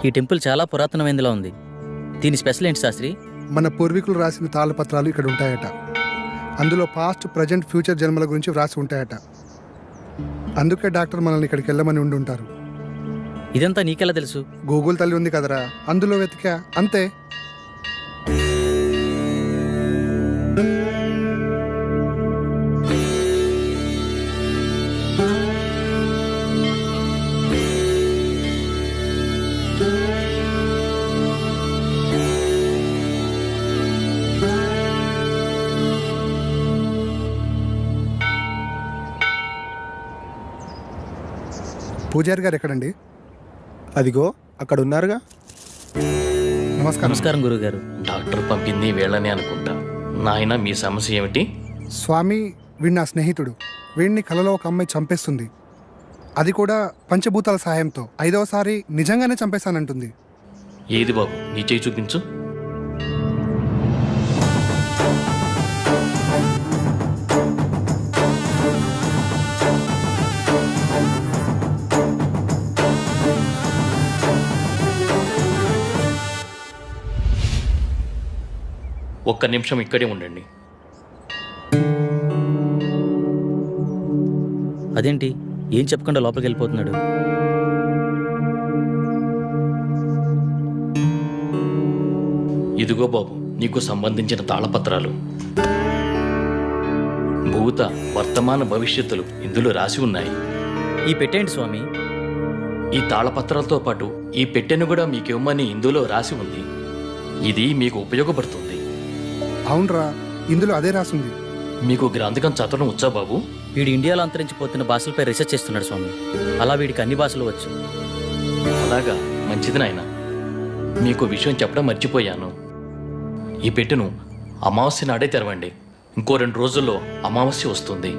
ఈ టెంపుల్ చాలా పురాతనమైనదిలా ఉంది. దీని స్పెషల్ ఏంటి శాస్త్రి? మన పూర్వీకులు రాసిన తాళపత్రాలు ఇక్కడ ఉంటాయట. అందులో పాస్ట్, ప్రజెంట్, ఫ్యూచర్ జన్మల గురించి వ్రాసి ఉంటాయట. అందుకే డాక్టర్ మనల్ని ఇక్కడికి వెళ్ళమని ఉండి ఉంటారు. ఇదంతా నీకెలా తెలుసు? గూగుల్ తల్లి ఉంది కదరా, అందులో వెతికా అంతే. పూజారి గారు ఎక్కడండి? అదిగో అక్కడ ఉన్నారుగా. నమస్కారం. నమస్కారం గురుగారు. డాక్టర్ పంపింది వీళ్ళని అనుకుంటా. నాయన మీ సమస్య ఏమిటి? స్వామి, వీడి నా స్నేహితుడు. వీడిని కలలో ఒక అమ్మాయి చంపేస్తుంది. అది కూడా పంచభూతాల సహాయంతో. 5వసారి నిజంగానే చంపేశానంటుంది. ఏది బాబు, నీ చేయి చూపించు. ఒక్క నిమిషం ఇక్కడే ఉండండి. అదేంటి ఏం చెప్పకుండా లోపలికి వెళ్ళిపోతున్నాడు? ఇదిగో బాబు, నీకు సంబంధించిన తాళపత్రాలు. భూత, వర్తమాన, భవిష్యత్తులు ఇందులో రాసి ఉన్నాయి. ఈ పెట్టేంటి స్వామి? ఈ తాళపత్రాలతో పాటు ఈ పెట్టెను కూడా మీకివ్వమని ఇందులో రాసి ఉంది. ఇది మీకు ఉపయోగపడుతుంది. అవునరా, ఇందులో అదే రాసింది. మీకు గ్రంథకం చదవడం వచ్చా బాబు? వీడు ఇండియాలో అంతరించిపోతున్న భాషలపై రీసెర్చ్ చేస్తున్నాడు స్వామి. అలా వీడికి అన్ని భాషలు వచ్చు. అలాగా, మంచిది నాయన. మీకు విషయం చెప్పడం మర్చిపోయాను. ఈ పెట్టెను అమావాస్య నాడే తెరవండి. ఇంకో 2 రోజుల్లో అమావాస్య వస్తుంది.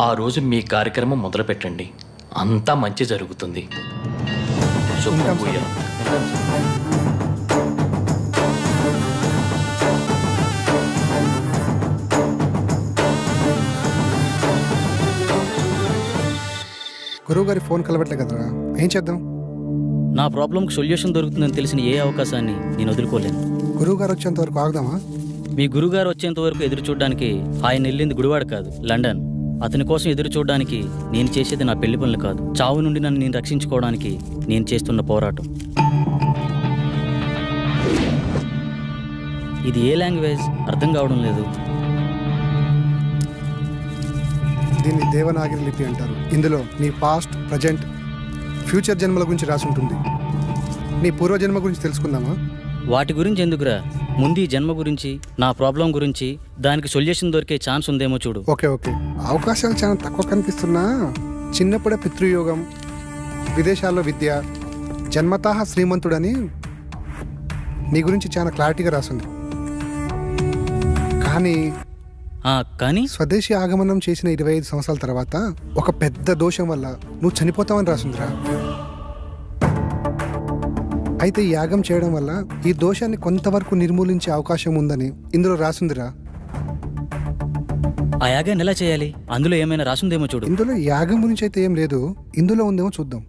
ఆ రోజు మీ కార్యక్రమం మొదలు పెట్టండి. అంతా మంచి జరుగుతుంది. శుభ్రభూయ. గురువుగారి ఫోన్ కలవట్లే కదరా, ఏం చేద్దాం? నా ప్రాబ్లంకి సొల్యూషన్ దొరుకుతుందని తెలిసిన ఏ అవకాశాన్ని నేను వదులుకోలేను. గురువుగారు వచ్చేంత వరకు ఆగుదామా? మీ గురుగారు వచ్చేంత వరకు ఎదురు చూడడానికి ఆయన వెళ్ళింది గుడివాడ కాదు, లండన్. అతని కోసం ఎదురు చూడడానికి నేను చేసేది నా పెళ్లి పనులు కాదు, చావు నుండి నన్ను నేను రక్షించుకోవడానికి నేను చేస్తున్న పోరాటం. ఇది ఏ లాంగ్వేజ్ అర్థం కావడం లేదు. దీన్ని దేవనాగరి లిపి అంటారు. ఇందులో నీ పాస్ట్, ప్రజెంట్, ఫ్యూచర్ జన్మల గురించి రాసి ఉంటుంది. నీ పూర్వజన్మ గురించి తెలుసుకుందామా? వాటి గురించి ఎందుకురా, ముందు ఈ జన్మ గురించి, నా ప్రాబ్లం గురించి, దానికి సొల్యూషన్ దొరికే ఛాన్స్ ఉందేమో చూడు. ఓకే ఓకే, అవకాశాలు చాలా తక్కువ కనిపిస్తున్నా చిన్నప్పుడే పితృయోగం, విదేశాల్లో విద్య, జన్మతః శ్రీమంతుడని నీ గురించి చాలా క్లారిటీగా రాసింది. కానీ స్వదేశీ ఆగమనం చేసిన 25 సంవత్సరాల తర్వాత ఒక పెద్ద దోషం వల్ల నువ్వు చనిపోతావని రాసిందిరా. అయితే ఈ యాగం చేయడం వల్ల ఈ దోషాన్ని కొంతవరకు నిర్మూలించే అవకాశం ఉందని ఇందులో రాసిందిరా. ఆ యాగాన్ని ఎలా చేయాలి? అందులో ఏమైనా రాసుందేమో చూడు. ఇందులో యాగం గురించి అయితే ఏం లేదు, ఇందులో ఉందేమో చూద్దాం.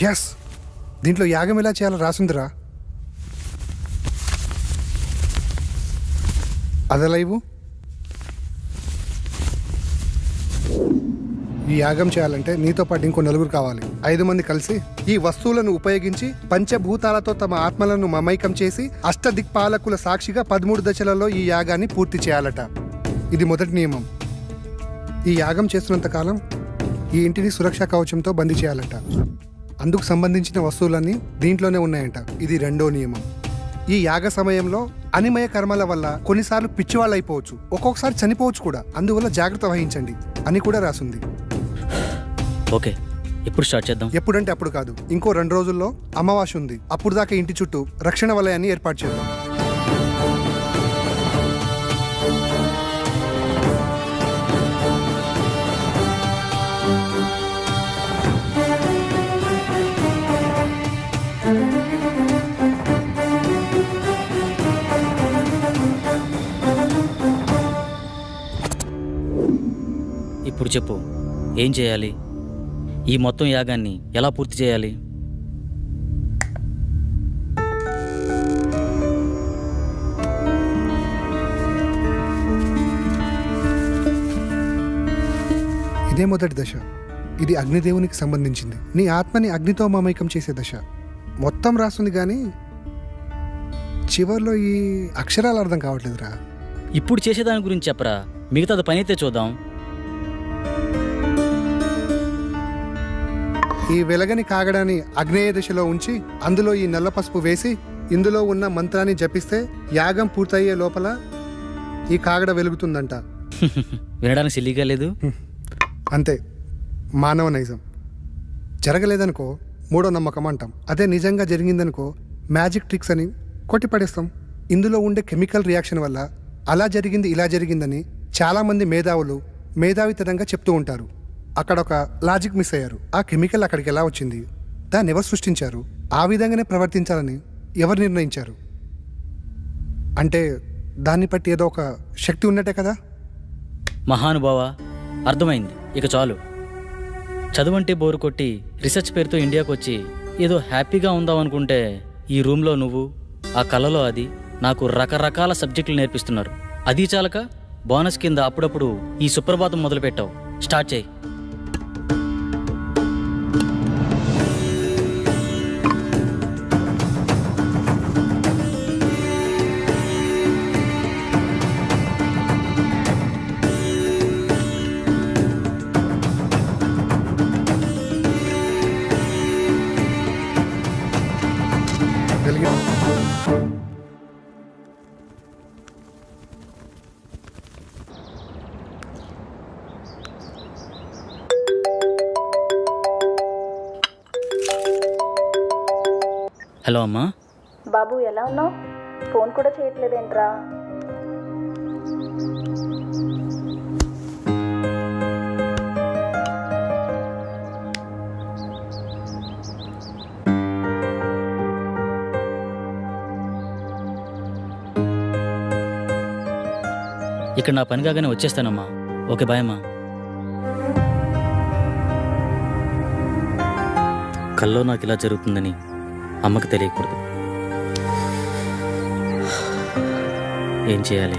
ఎస్, దీంట్లో యాగం ఎలా చేయాలో రాసిందిరా. అదలా ఇవ్వు. ఈ యాగం చేయాలంటే నీతో పాటు ఇంకో 4 కావాలి. 5 మంది కలిసి ఈ వస్తువులను ఉపయోగించి పంచభూతాలతో తమ ఆత్మలను మమైకం చేసి అష్టదిక్పాలకుల సాక్షిగా 13 దశలలో ఈ యాగాన్ని పూర్తి చేయాలట. ఇది మొదటి నియమం. ఈ యాగం చేస్తున్నంత కాలం ఈ ఇంటిని సురక్షా కవచంతో బందీ చేయాలట. అందుకు సంబంధించిన వస్తువులన్నీ దీంట్లోనే ఉన్నాయంట. ఇది 2వ నియమం. ఈ యాగ సమయంలో అనిమయ కర్మల వల్ల కొన్నిసార్లు పిచ్చివాళ్ళు అయిపోవచ్చు, ఒక్కొక్కసారి చనిపోవచ్చు కూడా. అందువల్ల జాగ్రత్త వహించండి అని కూడా రాసింది. ఓకే, ఎప్పుడు స్టార్ట్ చేద్దాం? ఎప్పుడంటే అప్పుడు కాదు, ఇంకో 2 రోజుల్లో అమావాస్య ఉంది. అప్పుడు దాకా ఇంటి చుట్టూ రక్షణ వలయాన్ని ఏర్పాటు చేద్దాం. ఇప్పుడు చెప్పు, ఏం చేయాలి? ఈ మొత్తం యాగాన్ని ఎలా పూర్తి చేయాలి? ఇదే మొదటి దశ. ఇది అగ్నిదేవునికి సంబంధించింది. నీ ఆత్మని అగ్నితో మమైకం చేసే దశ. మొత్తం రాస్తుంది కానీ చివర్లో ఈ అక్షరాలు అర్థం కావట్లేదురా. ఇప్పుడు చేసేదాని గురించి చెప్పరా, మిగతాది పని అయితే చూద్దాం. ఈ వెలగని కాగడాన్ని అగ్నేయ దశలో ఉంచి అందులో ఈ నల్ల పసుపు వేసి ఇందులో ఉన్న మంత్రాన్ని జపిస్తే యాగం పూర్తయ్యే లోపల ఈ కాగడ వెలుగుతుందంట. వినడానికి సిల్లీగా లేదు. అంతే, మానవ నైజం. జరగలేదనుకో మూడో నమ్మకం అంటాం. అదే నిజంగా జరిగిందనుకో మ్యాజిక్ ట్రిక్స్ అని కొట్టిపడేస్తాం. ఇందులో ఉండే కెమికల్ రియాక్షన్ వల్ల అలా జరిగింది ఇలా జరిగిందని చాలామంది మేధావులు మేధావితనంగా చెప్తూ ఉంటారు. అక్కడ ఒక లాజిక్ మిస్ అయ్యారు. ఆ కెమికల్ అక్కడికి ఎలా వచ్చింది, దాన్ని ఎవరు సృష్టించారు, ఆ విధంగానే ప్రవర్తించాలని ఎవరు నిర్ణయించారు? అంటే దాన్ని బట్టి ఏదో ఒక శక్తి ఉన్నట్టే కదా. మహానుభావ, అర్థమైంది. ఇక చాలు. చదువంటే బోరు కొట్టి రీసెర్చ్ పేరుతో ఇండియాకు వచ్చి ఏదో హ్యాపీగా ఉందాం అనుకుంటే ఈ రూమ్లో నువ్వు, ఆ కళలో అది నాకు రకరకాల సబ్జెక్టులు నేర్పిస్తున్నారు. అది చాలక బోనస్ కింద అప్పుడప్పుడు ఈ సుప్రభాతం మొదలుపెట్టావు. స్టార్ట్ చేయి. వెలిగి హలో అమ్మా. బాబు ఎలా ఉన్నావు? ఫోన్ కూడా చేయట్లేదేంట్రా? ఇక్కడ నా పని కాగానే వచ్చేస్తానమ్మా. ఓకే, బాయ్ అమ్మా. కల్లో నాకు ఇలా జరుగుతుందని అమ్మకి తెలియకూడదు. ఏం చేయాలి?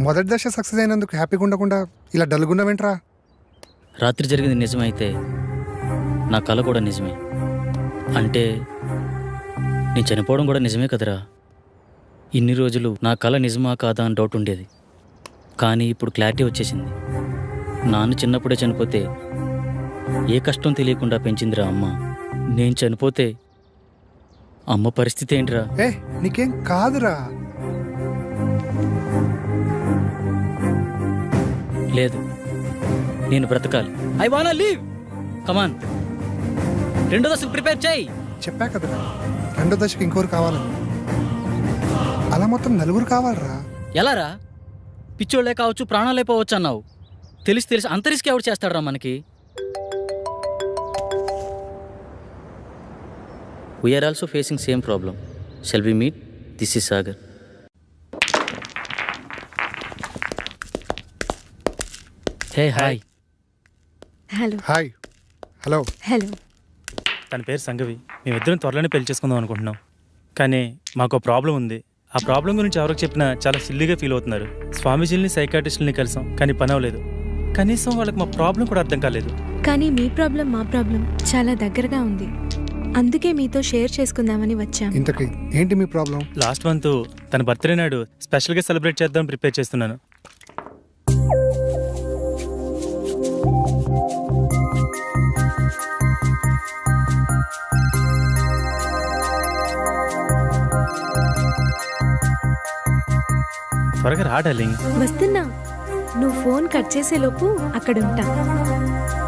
మొదటి దశ సక్సెస్ అయినందుకు హ్యాపీగా ఉండకుండా ఇలా డల్గున్నావేంట్రా? రాత్రి జరిగింది నిజమైతే నా కళ కూడా నిజమే. అంటే నేను చనిపోవడం కూడా నిజమే కదరా. ఇన్ని రోజులు నా కళ నిజమా కాదా అని డౌట్ ఉండేది. కానీ ఇప్పుడు క్లారిటీ వచ్చేసింది. నాన్న చిన్నప్పుడే చనిపోతే ఏ కష్టం తెలియకుండా పెంచిందిరా అమ్మ. నేను చనిపోతే అమ్మ పరిస్థితి ఏంట్రా? ఏ నీకేం కాదురా. లేదు, నేను బ్రతకాలి. I want leave. కమాన్, రెండో దశకు ప్రిపేర్ చేయి. చెప్పా కదరా, రెండో దశకి ఇంకోరు కావాలని. అలా మొత్తం నలుగురు కావాలరా. ఎలారా? పిచ్చోళ్లే కావచ్చు, ప్రాణాలే పోవచ్చు అన్నావు. తెలిసి అంత రిస్క్ ఎవరు చేస్తాడరా మనకి? We are also facing same problem. Shall we meet? This is Sagar. Hey hi. Hello. Hi. Hello. Hello. తన పేరు సంగవి. మేమిద్దరం త్వరలోనే పెళ్లి చేసుకుందాం అనుకుంటున్నాం. కానీ మాకు ప్రాబ్లం ఉంది. ఆ ప్రాబ్లం గురించి ఎవరికి చెప్పినా చాలా సిల్లీగా ఫీల్ అవుతున్నారు. స్వామీజీని సైకాట్రిస్టులని కలిసాం, కానీ పని అవ్వలేదు. కనీసం వాళ్ళకి మా ప్రాబ్లం కూడా అర్థం కాలేదు. కానీ మీ ప్రాబ్లం మా ప్రాబ్లం చాలా దగ్గరగా ఉంది. అందుకే మీతో షేర్ చేసుకుందామని వచ్చాం. ఇంతకీ ఏంటి మీ ప్రాబ్లం? లాస్ట్ మంత్ తన బర్త్డే నాడు స్పెషల్గా సెలబ్రేట్ చేద్దాం ప్రిపేర్ చేస్తున్నాను. త్వరగా రా డార్లింగ్. వస్తున్నా. నువ్వు ఫోన్ కట్ చేసేలోపు అక్కడ ఉంటా.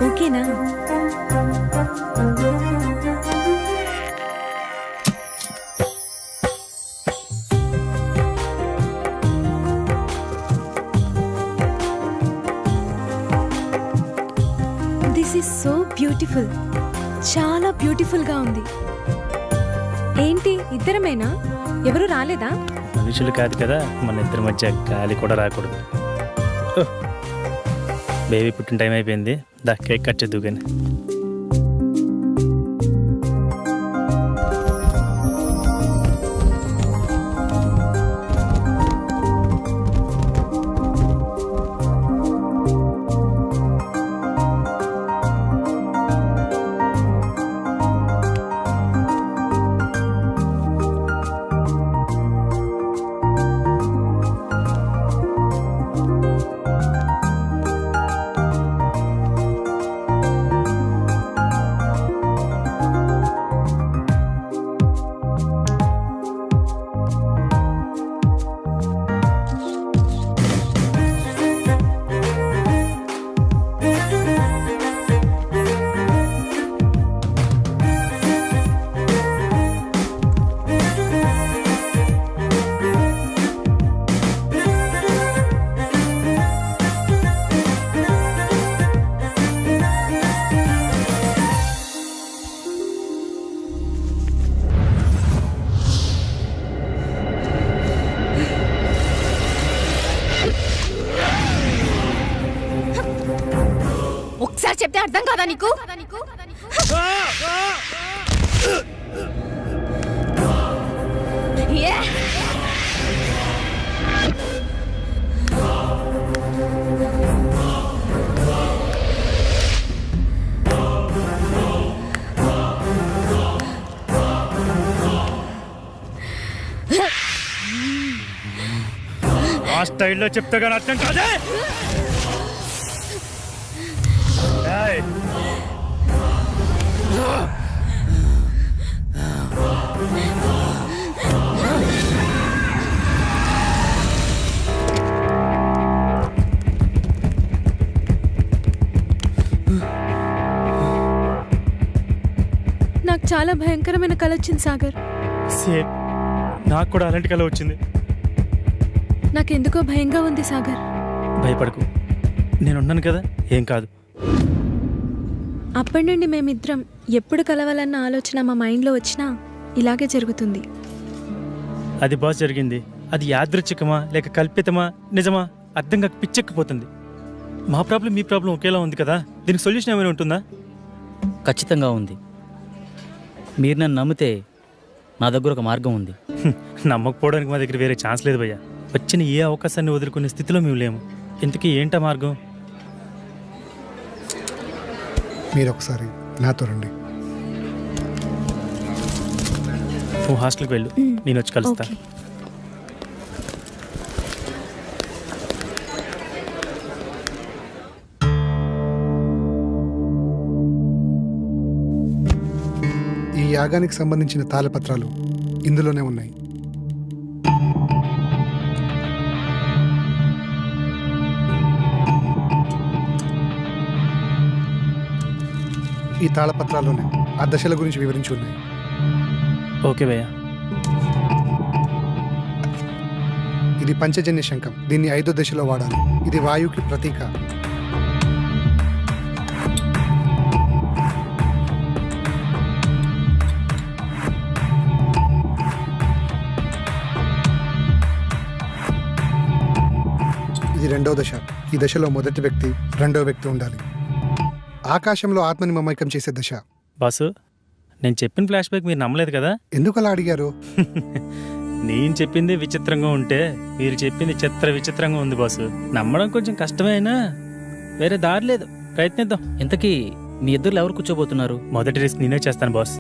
ఓకేనా? This is so beautiful. చాలా బ్యూటిఫుల్గా ఉంది. ఏంటి ఇద్దరమేనా? ఎవరు రాలేదా? మనుషులు కాదు కదా, మన ఇద్దరి మధ్య గాలి కూడా రాకూడదు. బేబీ పుట్టిన టైం అయిపోయింది, దా కేక్ కట్ చేద్దు కానీ. ఒకసారి చెప్తే అర్థం కాదా నీకు? ఏ? ఆ స్టైల్లో చెప్తే కానీ అర్థం కాదే. ఏయ్! నాకు చాలా భయంకరమైన కల వచ్చింది సాగర్. సేమ్, నాకు కూడా అలాంటి కల వచ్చింది. నాకెందుకో భయంగా ఉంది సాగర్. భయపడకు, నేనున్నాను కదా, ఏం కాదు. అప్పటి నుండి మేమిద్దరం ఎప్పుడు కలవాలన్న ఆలోచన మా మైండ్లో వచ్చినా ఇలాగే జరుగుతుంది. అది బాస్ జరిగింది. అది యాదృచ్ఛికమా లేక కల్పితమా నిజమా అర్థం కాక పిచ్చెక్కిపోతుంది. మా ప్రాబ్లం మీ ప్రాబ్లం ఒకేలా ఉంది కదా, దీనికి సొల్యూషన్ ఏమైనా ఉంటుందా? ఖచ్చితంగా ఉంది. మీరు నన్ను నమ్మితే నా దగ్గర ఒక మార్గం ఉంది. నమ్మకపోవడానికి మా దగ్గర వేరే ఛాన్స్ లేదు భయ్యా. వచ్చిన ఏ అవకాశాన్ని వదులుకునే స్థితిలో మేము లేము. ఇంతకీ ఏంటా మార్గం? మీరు ఒకసారి నాతో రండి. నువ్వు హాస్టల్కి వెళ్ళు, నేను వచ్చి కలుస్తా. ఓకే. ఈ యాగానికి సంబంధించిన తాళపత్రాలు ఇందులోనే ఉన్నాయి. ఈ తాళపత్రాల్లోనే ఆ దశల గురించి వివరించి ఉన్నాయి. ఓకే భయ్యా. ఇది పంచజన్య శంఖం. దీన్ని 5వ దశలో వాడాలి. ఇది వాయువుకి ప్రతీక. ఇది 2వ దశ. ఈ దశలో మొదటి వ్యక్తి, 2వ వ్యక్తి ఉండాలి. ఆకాశంలో ఆత్మని మమైకం చేసే దశ. బాసు, నేను చెప్పిన ఫ్లాష్ బ్యాక్ మీరు నమ్మలేదు కదా? ఎందుకు అలా అడిగారు? నేను చెప్పింది విచిత్రంగా ఉంటే మీరు చెప్పింది విచిత్రంగా ఉంది బాసు. నమ్మడం కొంచెం కష్టమే అయినా వేరే దారి లేదు, ప్రయత్నిద్దాం. ఇంతకీ మీ ఇద్దరు ఎవరు కూర్చోబోతున్నారు? మొదటి రిస్క్ నేనే చేస్తాను బాస్.